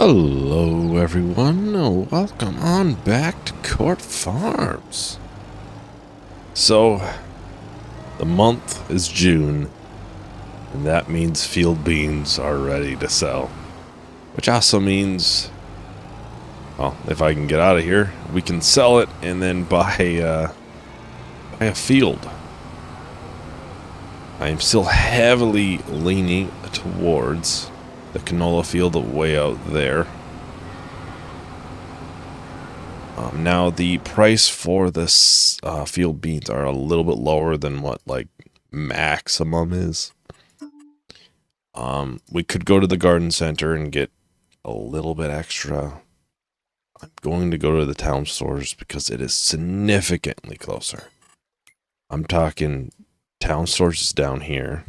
Hello everyone, welcome on back to Court Farms. So, the month is June, and that means field beans are ready to sell. Which also means, well, if I can get out of here, we can sell it and then buy a field. I am still heavily leaning towards the canola field way out there. Now the price for this field beans are a little bit lower than what like maximum is. We could go to the garden center and get a little bit extra. I'm going to go to the town stores because it is significantly closer. I'm talking town stores is down here.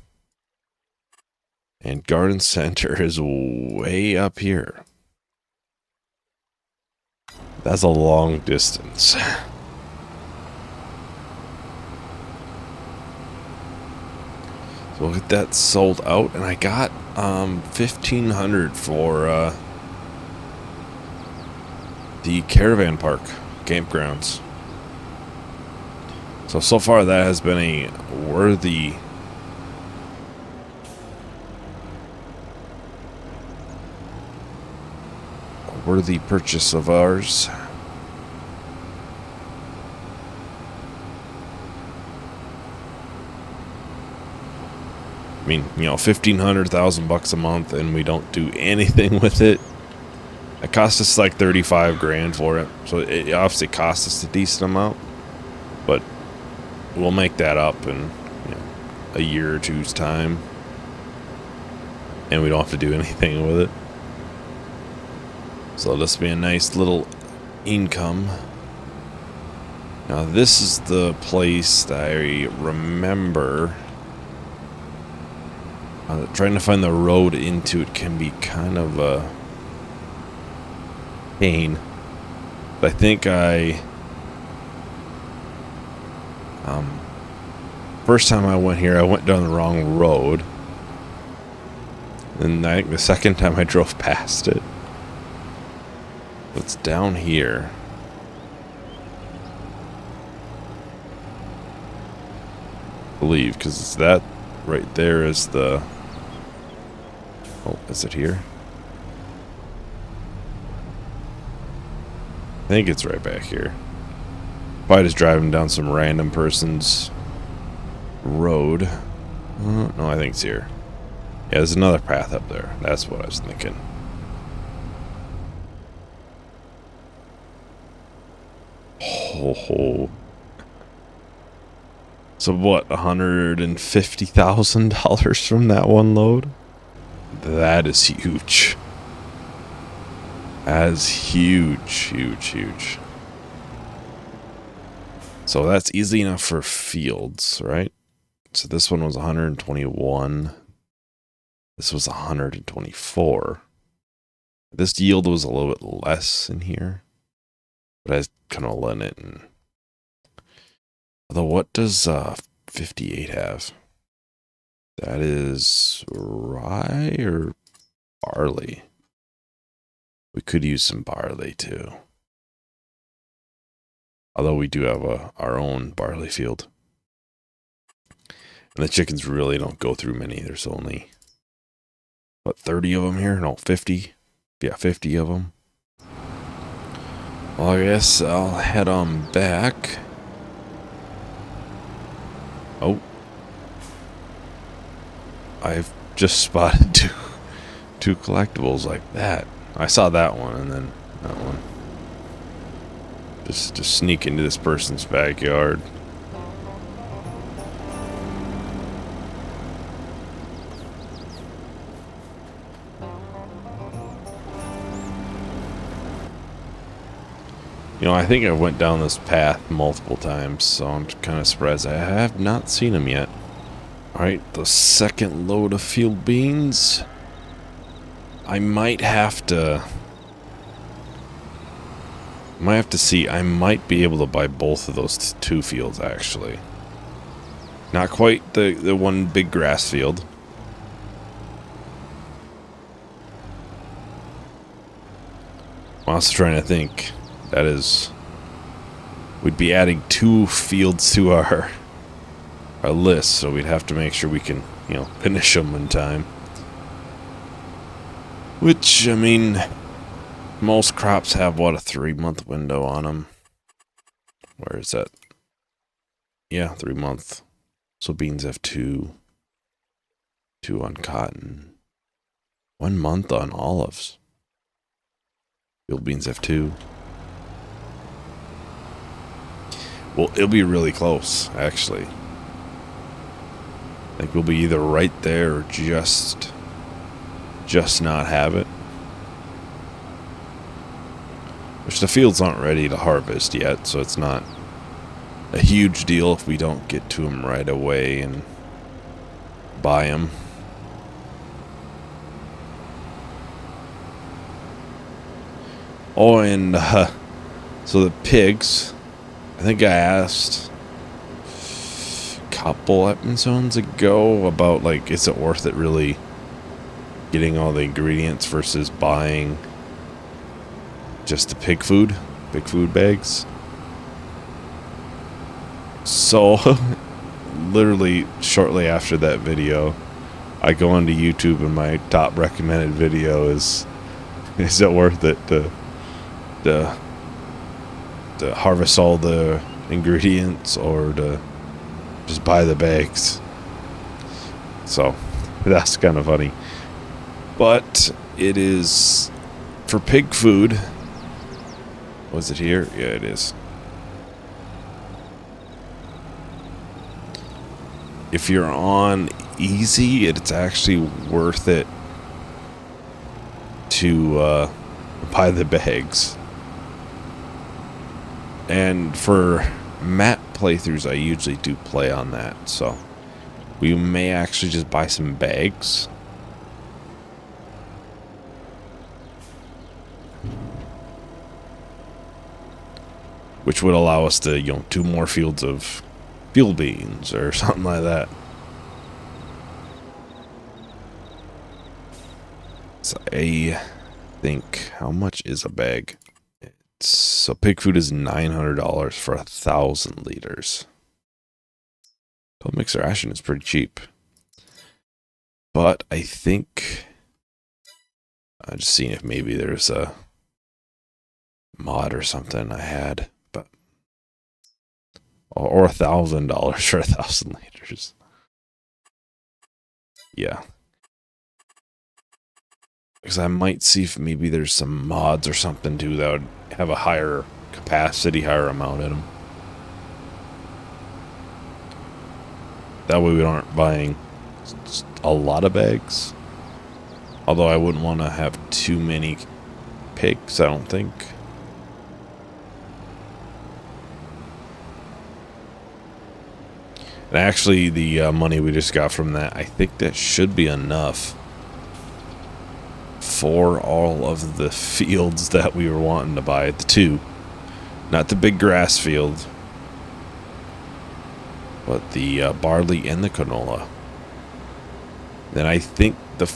And garden center is way up here. That's a long distance. So we'll get that sold out, and I got $1,500 for the caravan park campgrounds. So far that has been a worthy purchase of ours. I mean, you know, $1,500 a month, and we don't do anything with it. It cost us like 35 grand for it, so it obviously cost us a decent amount, but we'll make that up in, you know, a year or two's time, and we don't have to do anything with it. So this will be a nice little income. Now this is the place that I remember. Trying to find the road into it can be kind of a pain. But I think first time I went here, I went down the wrong road. And I think the second time I drove past it. It's down here. I believe, because it's that right there is the... Oh, is it here? I think it's right back here. Probably just driving down some random person's road. No, I think it's here. Yeah, there's another path up there. That's what I was thinking. Oh. So what, $150,000 from that one load? That is huge. That is huge. So that's easy enough for fields, right? So this one was 121. This was 124. This yield was a little bit less in here. But I kind of let it in. Although, what does 58 have? That is rye or barley? We could use some barley too. Although we do have our own barley field. And the chickens really don't go through many. There's only, what, 30 of them here? No, 50. Yeah, 50 of them. Well, I guess I'll head on back. Oh. I've just spotted two collectibles like that. I saw that one and then that one. Just sneak into this person's backyard. You know, I think I went down this path multiple times, so I'm kind of surprised I have not seen him yet. Alright, the second load of field beans. I might have to see. I might be able to buy both of those two fields, actually. Not quite the one big grass field. I'm also trying to think. That is... We'd be adding 2 fields to our list, so we'd have to make sure we can, you know, finish them in time. Which, I mean, most crops have, what, a 3-month window on them. Where is that? Yeah, 3 month. So beans have 2. 2 on cotton. 1 month on olives. Field beans have 2. Well, it'll be really close, actually. I think we'll be either right there or just not have it. Which the fields aren't ready to harvest yet, so it's not a huge deal if we don't get to them right away and buy them. Oh, and so the pigs, I think I asked a couple episodes ago about, like, is it worth it really getting all the ingredients versus buying just the pig food bags. So literally shortly after that video, I go onto YouTube and my top recommended video is it worth it to harvest all the ingredients or to just buy the bags? So that's kind of funny. But it is for pig food. Was it here? Yeah, it is. If you're on easy, it's actually worth it to buy the bags. And for map playthroughs, I usually do play on that. So we may actually just buy some bags. Which would allow us to, you know, 2 more fields of field beans or something like that. So I think, how much is a bag? So pig food is $900 for 1,000 liters. Total mixed ration is pretty cheap. But I think, I'm just seeing if maybe there's a mod or something I had. Or $1,000 for 1,000 liters. Yeah. Because I might see if maybe there's some mods or something too that would have a higher capacity, higher amount in them. That way we aren't buying a lot of bags. Although I wouldn't want to have too many pigs, I don't think. And actually, the money we just got from that, I think that should be enough for all of the fields that we were wanting to buy. The 2. Not the big grass field, but the barley and the canola. Then I think the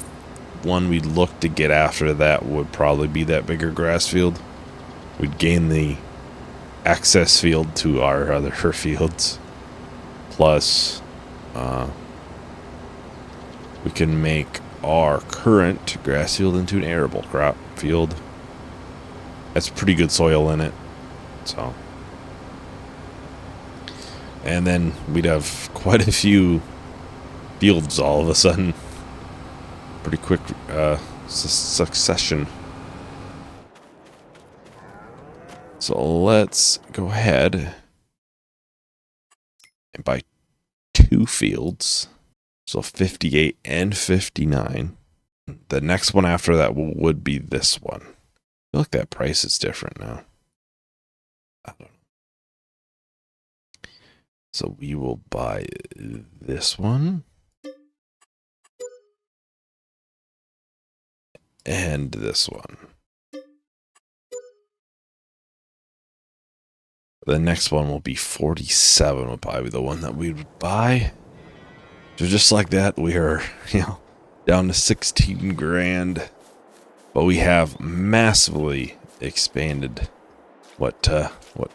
one we'd look to get after that would probably be that bigger grass field. We'd gain the access field to our other fields. Plus, we can make our current grass field into an arable crop field. That's pretty good soil in it. So, and then we'd have quite a few fields all of a sudden. Pretty quick succession. So let's go ahead and buy 2 fields. So 58 and 59. The next one after that would be this one. I feel like that price is different now. I don't know. So we will buy this one. And this one. The next one will be 47, will probably be the one that we would buy. So just like that, we are, you know, down to 16 grand. But we have massively expanded what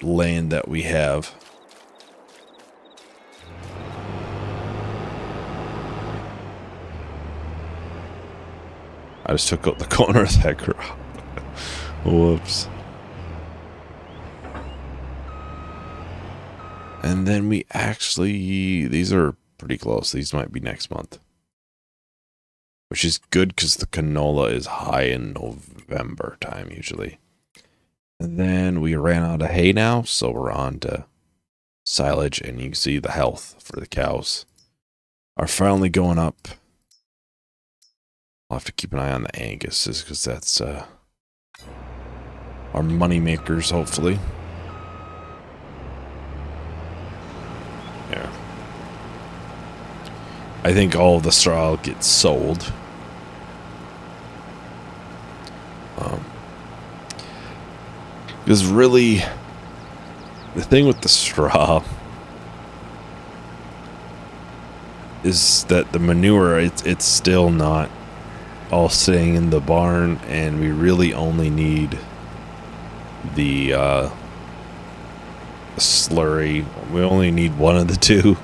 land that we have. I just took out the corner of that crop. Whoops. And then we actually, these are pretty close. These might be next month. Which is good because the canola is high in November time usually. And then we ran out of hay now, so we're on to silage, and you can see the health for the cows are finally going up. I'll have to keep an eye on the Angus, because that's our money makers, hopefully. Yeah. I think all of the straw gets sold. Because really, the thing with the straw is that the manure, it's still not all staying in the barn, and we really only need the slurry. We only need one of the two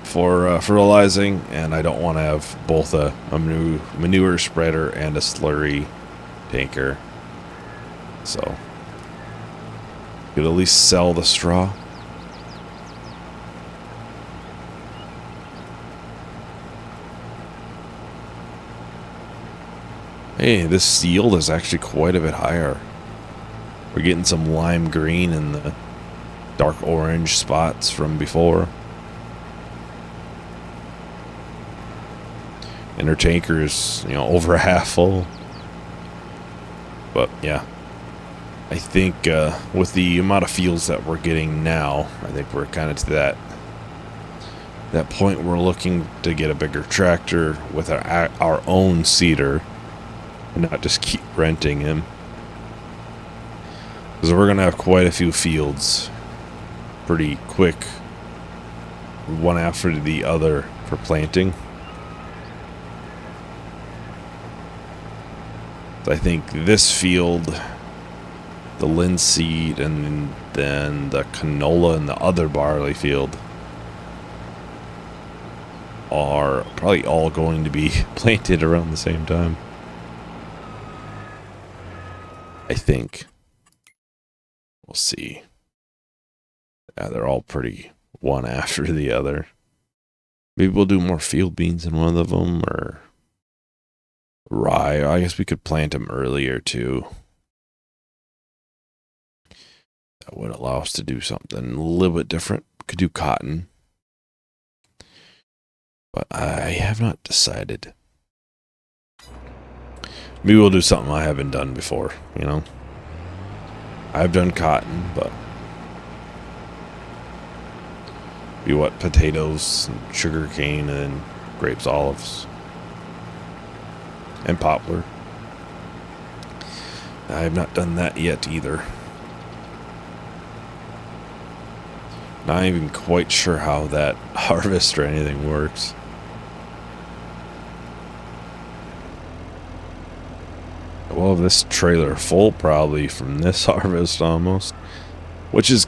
for fertilizing, and I don't want to have both a manure spreader and a slurry tanker. So could at least sell the straw. Hey, this yield is actually quite a bit higher. We're getting some lime green in the dark orange spots from before. And her tanker is, over half full. But yeah, I think with the amount of fields that we're getting now, I think we're kind of to that point we're looking to get a bigger tractor with our own seeder and not just keep renting him. Because we're going to have quite a few fields pretty quick, one after the other for planting. I think this field, the linseed, and then the canola and the other barley field are probably all going to be planted around the same time. I think. We'll see. Yeah, they're all pretty one after the other. Maybe we'll do more field beans in one of them, or rye. I guess we could plant them earlier too. That would allow us to do something a little bit different. Could do cotton. But I have not decided. Maybe we'll do something I haven't done before, I've done cotton, but be what, potatoes, and sugar cane, and grapes, olives, and poplar. I have not done that yet either. Not even quite sure how that harvest or anything works. Well, this trailer full probably from this harvest almost, which is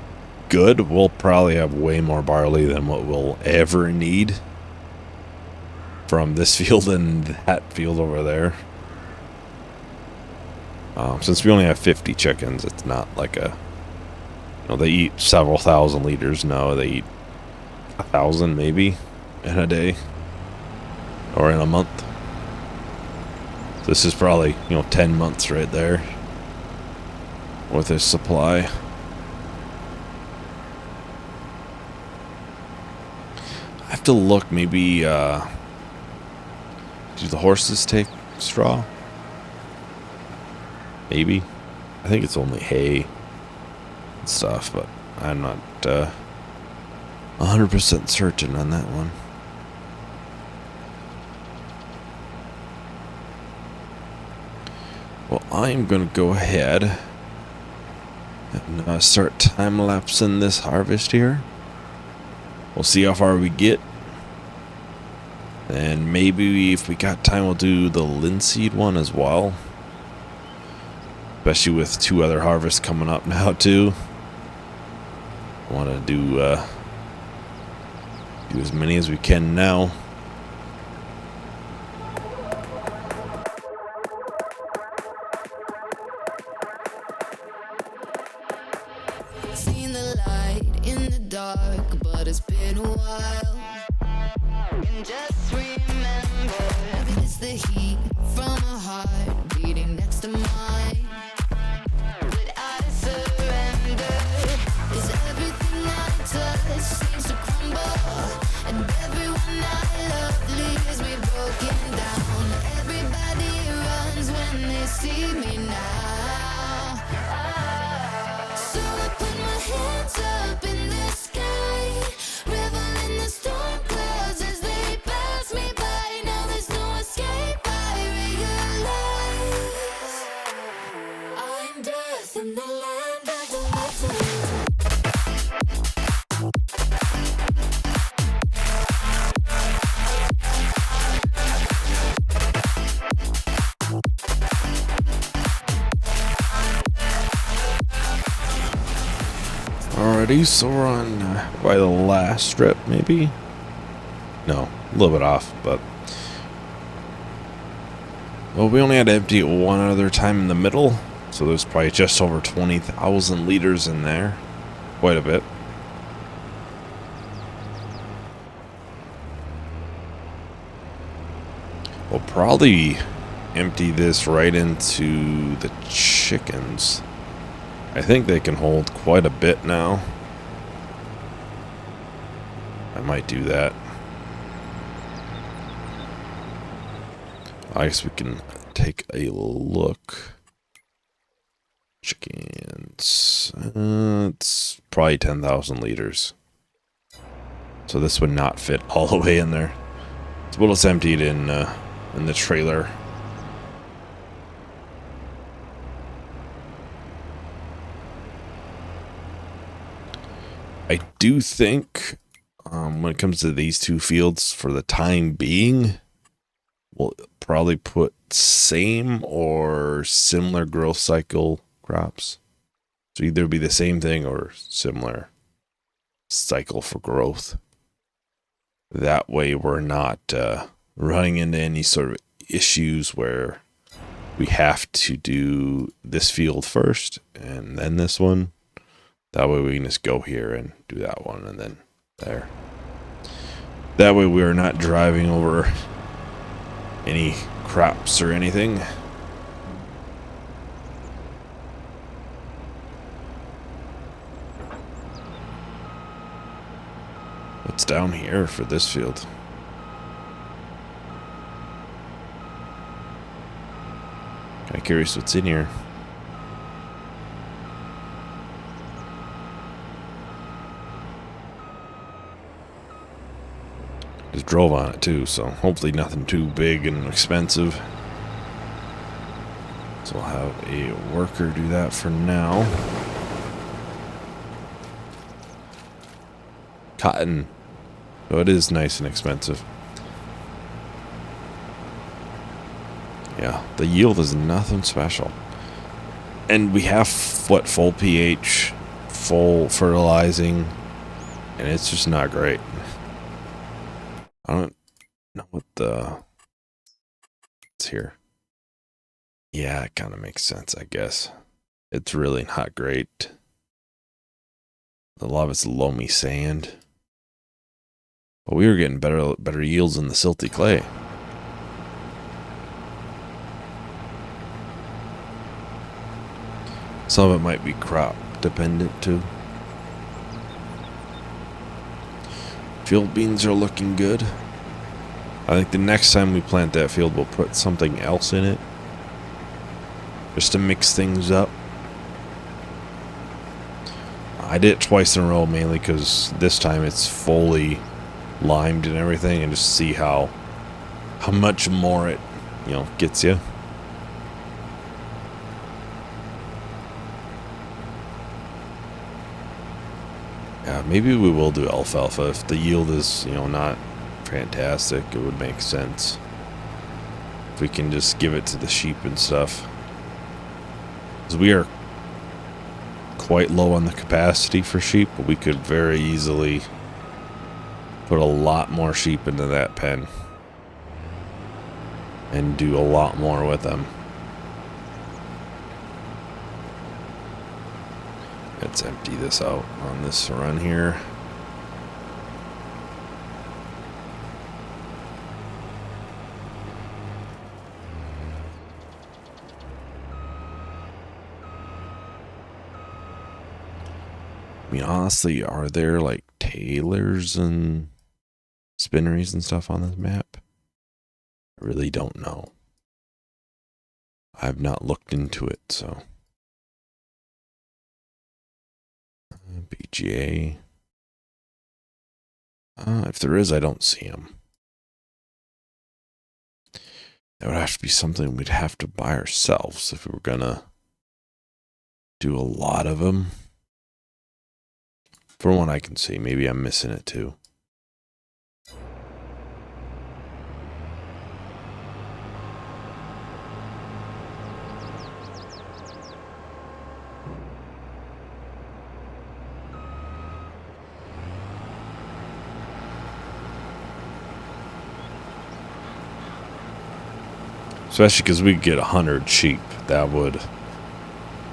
good. We'll probably have way more barley than what we'll ever need from this field and that field over there. Since we only have 50 chickens, it's not like they eat several thousand liters. No, they eat 1,000 maybe in a day or in a month. This is probably, 10 months right there with this supply. I have to look, maybe, do the horses take straw? Maybe. I think it's only hay and stuff, but I'm not 100% certain on that one. Well, I'm going to go ahead and start time-lapsing this harvest here. We'll see how far we get. And maybe if we got time, we'll do the linseed one as well. especially with 2 other harvests coming up now too. I want to do as many as we can now. Seen the light in the dark, but it's been a while. And just remember, it's the heat from a heart beating next to mine. But I surrender, 'cause everything I touch seems to crumble, and everyone I love leaves me broken down. Everybody runs when they see me now. So I put my hands up in the sky, reveling the storm clouds as they pass me by. Now there's no escape, I realize I'm death in the land of the living. Alrighty, so we're on by the last strip, maybe? No, a little bit off, but... Well, we only had to empty it one other time in the middle, so there's probably just over 20,000 liters in there. Quite a bit. We'll probably empty this right into the chickens. I think they can hold quite a bit now. I might do that. I guess we can take a look. Chickens. It's probably 10,000 liters. So this would not fit all the way in there. So we'll just empty it in the trailer. I do think when it comes to these 2 fields, for the time being, we'll probably put same or similar growth cycle crops. So either be the same thing or similar cycle for growth. That way we're not running into any sort of issues where we have to do this field first and then this one. That way we can just go here and do that one and then there. That way we are not driving over any crops or anything. What's down here for this field? Kinda curious what's in here. Just drove on it too, so hopefully nothing too big and expensive. So we'll have a worker do that for now. Cotton. So it is nice and expensive. Yeah, the yield is nothing special. And we have, what, full pH, full fertilizing, and it's just not great. I don't know what it's here. Yeah, it kind of makes sense, I guess. It's really not great. A lot of it's loamy sand. But we were getting better yields in the silty clay. Some of it might be crop dependent too. Field beans are looking good. I think the next time we plant that field, we'll put something else in it, just to mix things up. I did it twice in a row, mainly because this time it's fully limed and everything, and just see how much more it, gets you. Yeah, maybe we will do alfalfa if the yield is, not fantastic. It would make sense if we can just give it to the sheep and stuff. Because we are quite low on the capacity for sheep, but we could very easily put a lot more sheep into that pen and do a lot more with them. Let's empty this out on this run here. I mean, honestly, are there like tailors and spinneries and stuff on this map? I really don't know. I've not looked into it, so. BGA. If there is, I don't see them. That would have to be something we'd have to buy ourselves if we were gonna do a lot of them. From what I can see, maybe I'm missing it too. Especially because we'd get 100 sheep.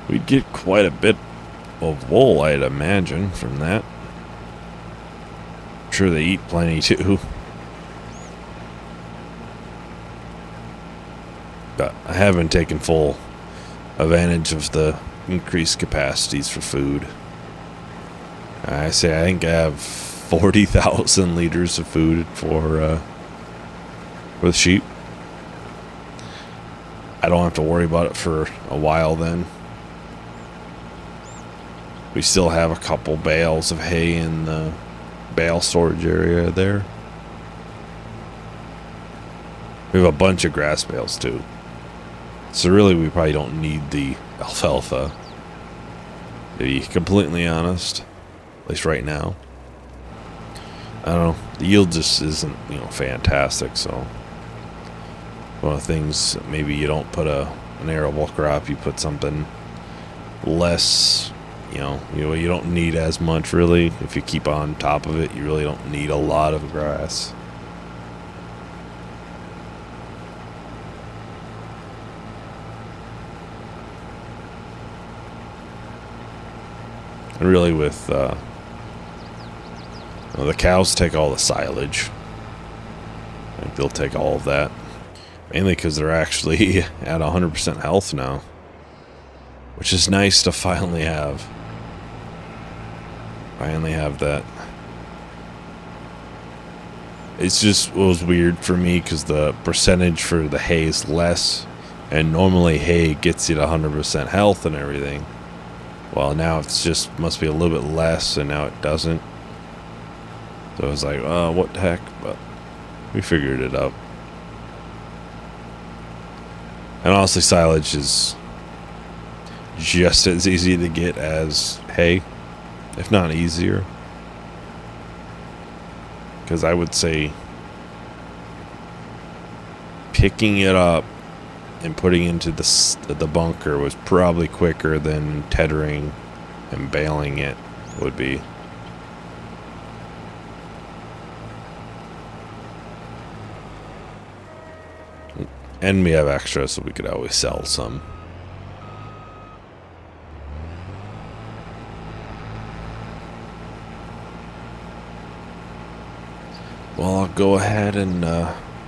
We'd get quite a bit of wool, I'd imagine, from that. I'm sure they eat plenty too. But I haven't taken full advantage of the increased capacities for food. I think I have 40,000 liters of food for the sheep. I don't have to worry about it for a while then. We still have a couple bales of hay in the bale storage area there. We have a bunch of grass bales too. So really we probably don't need the alfalfa, to be completely honest. At least right now. I don't know. The yield just isn't, fantastic, so one of the things, maybe you don't put an arable crop, you put something less, you don't need as much really. If you keep on top of it, you really don't need a lot of grass. And really with, the cows take all the silage. I think they'll take all of that. Mainly because they're actually at 100% health now. Which is nice to finally have. That. It was weird for me because the percentage for the hay is less. And normally hay gets you to 100% health and everything. Well, now it's just must be a little bit less, and now it doesn't. So I was like, oh, what the heck? But we figured it out. And honestly, silage is just as easy to get as hay, if not easier. Because I would say picking it up and putting into the bunker was probably quicker than tethering and baling it would be. And we have extra, so we could always sell some. Well, I'll go ahead and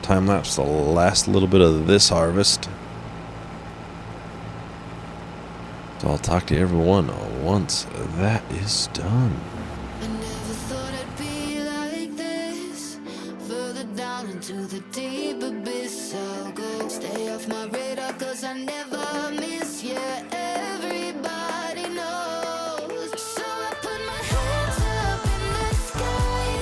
time-lapse the last little bit of this harvest. So I'll talk to everyone once that is done. I never thought I'd be like this. Further down into the deep abyss I'll go. Stay off my radar 'cause I never miss. Yeah, everybody knows. So I put my hands up in the sky,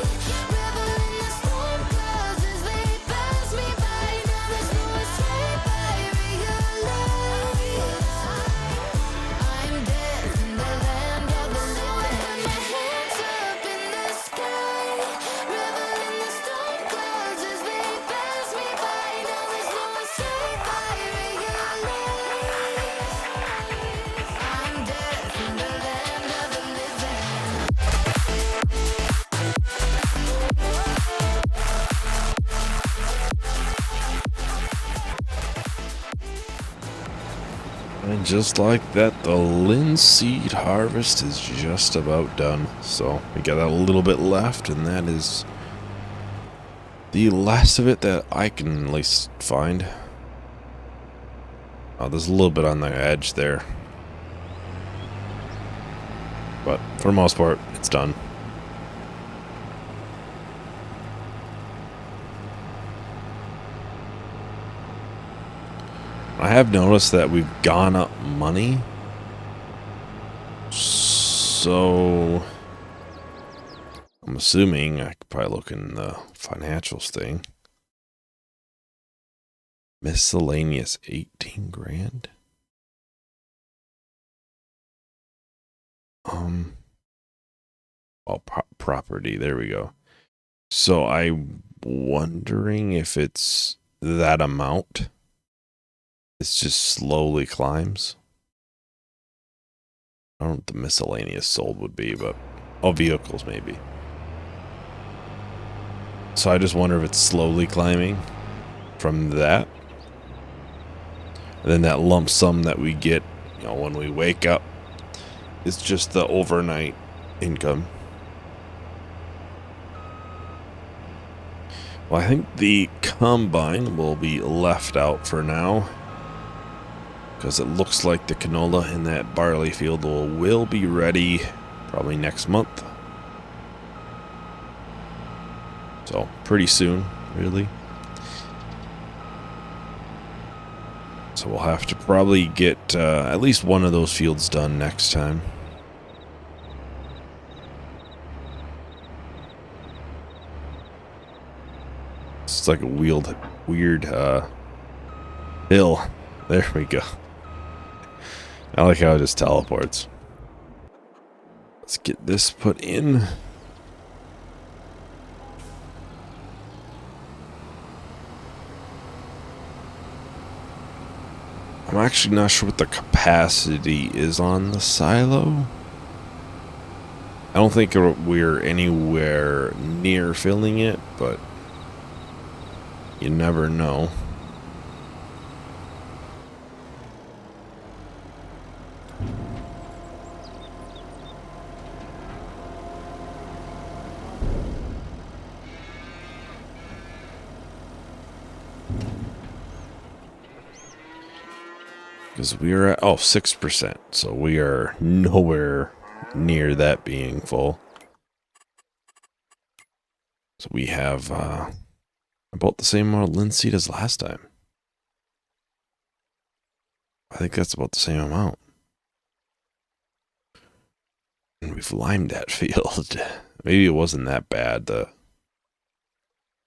revel in the storm clouds as they pass me by. Now there's no escape, I realize I'm dead in the land of the living. So I put my hands up in the sky, revel in the storm clouds as they pass me by. just like that, the linseed harvest is just about done. So we got a little bit left, and that is the last of it that I can at least find. Oh, there's a little bit on the edge there. But for the most part, it's done. I have noticed that we've gone up money. So I'm assuming I could probably look in the financials thing. Miscellaneous 18 grand. Oh, property. There we go. So I'm wondering if it's that amount. It's just slowly climbs. I don't know what the miscellaneous sold would be, but vehicles maybe. So I just wonder if it's slowly climbing from that. And then that lump sum that we get, when we wake up, is just the overnight income. Well, I think the combine will be left out for now, because it looks like the canola in that barley field will be ready probably next month. So pretty soon, really. So we'll have to probably get at least one of those fields done next time. It's like a weird hill. There we go. I like how it just teleports. Let's get this put in. I'm actually not sure what the capacity is on the silo. I don't think we're anywhere near filling it, but you never know. Because we are at 6%, so we are nowhere near that being full. So we have about the same amount of linseed as last time. I think that's about the same amount. And we've limed that field. Maybe it wasn't that bad the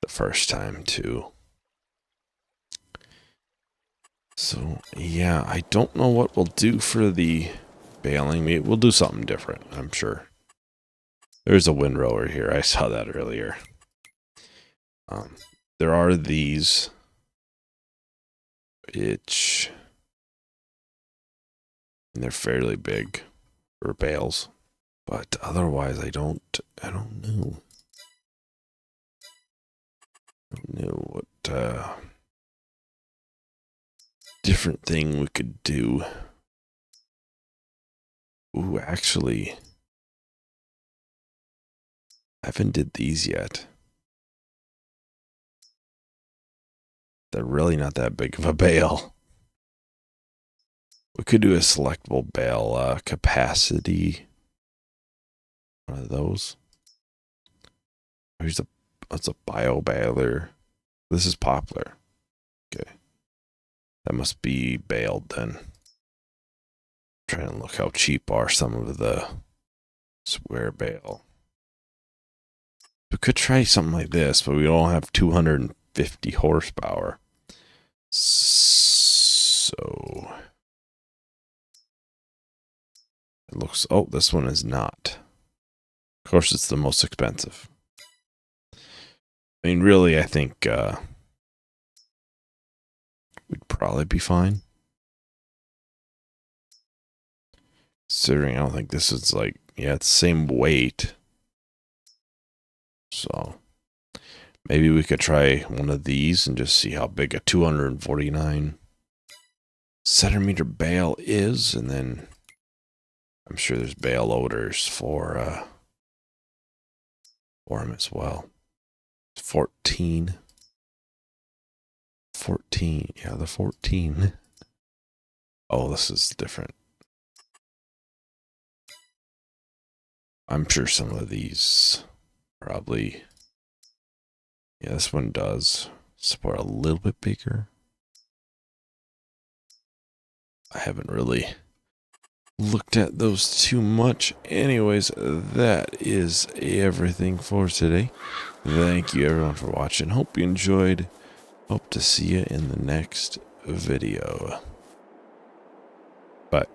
first time too. So, yeah, I don't know what we'll do for the baling. We'll do something different, I'm sure. There's a windrower here. I saw that earlier. There are these. And they're fairly big for bales. But otherwise, I don't know. I don't know what different thing we could do. Ooh, actually, I haven't did these yet. They're really not that big of a bale. We could do a selectable bale capacity. One of those. That's a bio baler. This is poplar. Okay. That must be baled then. Trying to look how cheap are some of the square bale. We could try something like this, but we don't have 250 horsepower. So it looks, this one is not. Of course, it's the most expensive. I mean, really, I think we'd probably be fine. Considering I don't think this is like, it's the same weight. So maybe we could try one of these and just see how big a 249 centimeter bale is, and then I'm sure there's bale loaders for them as well. 14. 14. Yeah, the 14. Oh, this is different. I'm sure some of these probably... Yeah, this one does support a little bit bigger. I haven't really looked at those too much. Anyways, that is everything for today. Thank you everyone for watching. Hope you enjoyed. Hope to see you in the next video. Bye.